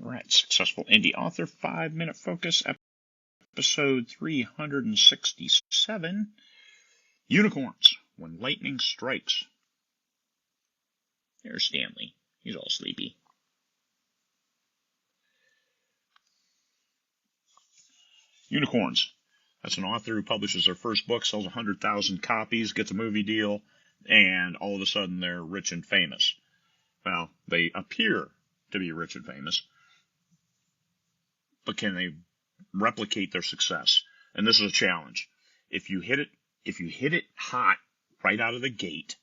All right, Successful Indie Author 5-Minute Focus, episode 367, Unicorns, When Lightning Strikes. There's Stanley. He's all sleepy. Unicorns. That's an author who publishes their first book, sells 100,000 copies, gets a movie deal, and all of a sudden they're rich and famous. Well, they appear to be rich and famous, but can they replicate their success? And this is a challenge. If you hit it hot right out of the gate,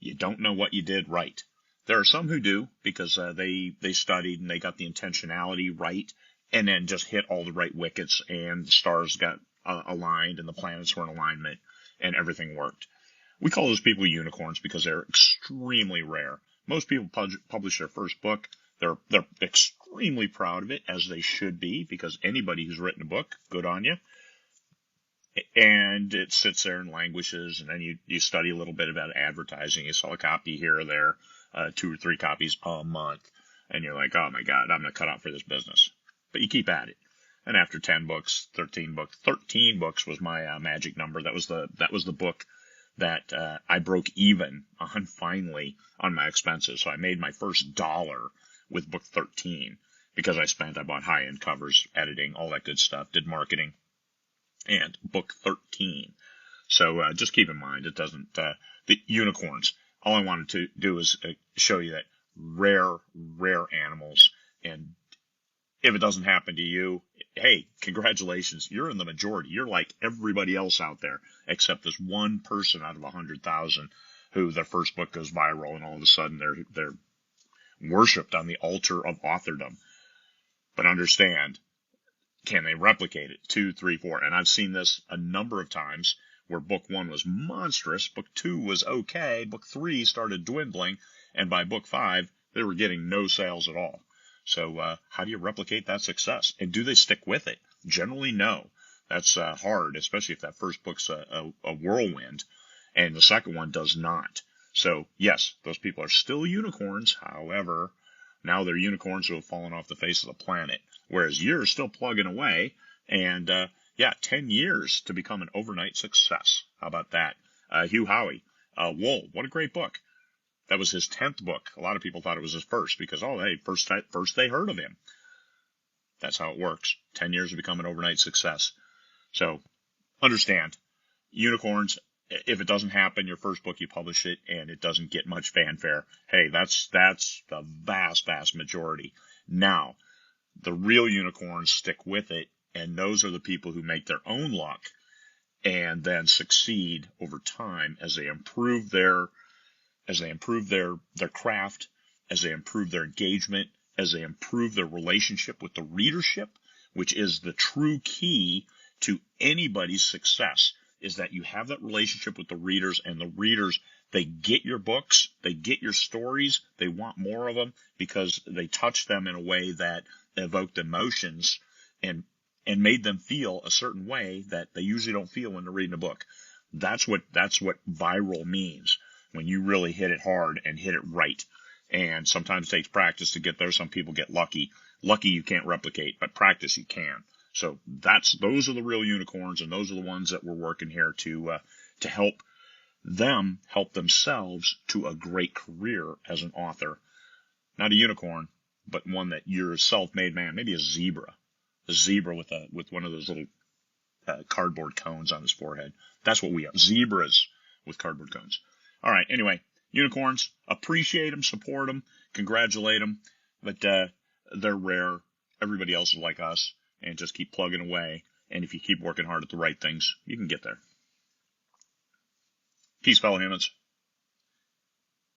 you don't know what you did right. There are some who do, because they studied and they got the intentionality right, and then just hit all the right wickets, and the stars got aligned, and the planets were in alignment, and everything worked. We call those people unicorns because they're extremely rare. Most people publish their first book. They're extremely proud of it, as they should be, because anybody who's written a book, good on you. And it sits there and languishes, and then you study a little bit about advertising. You sell a copy here or there, 2 or 3 copies a month, and you're like, oh my God, I'm going to cut out for this business. But you keep at it. And after 10 books, 13 books was my magic number. That was the book that I broke even on finally on my expenses. So I made my first $1 with book 13 because I bought high-end covers, editing, all that good stuff, did marketing, and book 13. So just keep in mind, it doesn't, the unicorns, all I wanted to do is show you that rare animals, and if it doesn't happen to you, hey, congratulations, you're in the majority. You're like everybody else out there, except this one person out of 100,000 who their first book goes viral, and all of a sudden they're worshipped on the altar of authordom. But understand, can they replicate it? 2, 3, 4. And I've seen this a number of times where book 1 was monstrous, book 2 was okay, book 3 started dwindling, and by book 5, they were getting no sales at all. So how do you replicate that success? And do they stick with it? Generally, no. That's hard, especially if that first book's a whirlwind, and the second one does not. So, yes, those people are still unicorns. However, now they're unicorns who have fallen off the face of the planet, whereas you're still plugging away, and 10 years to become an overnight success. How about that? Hugh Howey, Wool, what a great book. That was his 10th book. A lot of people thought it was his first because, first they heard of him. That's how it works. 10 years to become an overnight success. So, understand, unicorns, if it doesn't happen, your first book, you publish it, and it doesn't get much fanfare, hey, that's the vast majority. Now, the real unicorns stick with it, and those are the people who make their own luck and then succeed over time as they improve their craft, as they improve their engagement, as they improve their relationship with the readership, which is the true key to anybody's success, is that you have that relationship with the readers, and the readers, they get your books, they get your stories, they want more of them because they touch them in a way that evoked emotions and made them feel a certain way that they usually don't feel when they're reading a book. That's what viral means. When you really hit it hard and hit it right. And sometimes it takes practice to get there. Some people get lucky. Lucky you can't replicate, but practice you can. So those are the real unicorns, and those are the ones that we're working here to help them help themselves to a great career as an author. Not a unicorn, but one that you're a self-made man, maybe a zebra with one of those little cardboard cones on his forehead. That's what we are, zebras with cardboard cones. All right, anyway, unicorns, appreciate them, support them, congratulate them, but they're rare. Everybody else is like us, and just keep plugging away, and if you keep working hard at the right things, you can get there. Peace, fellow humans.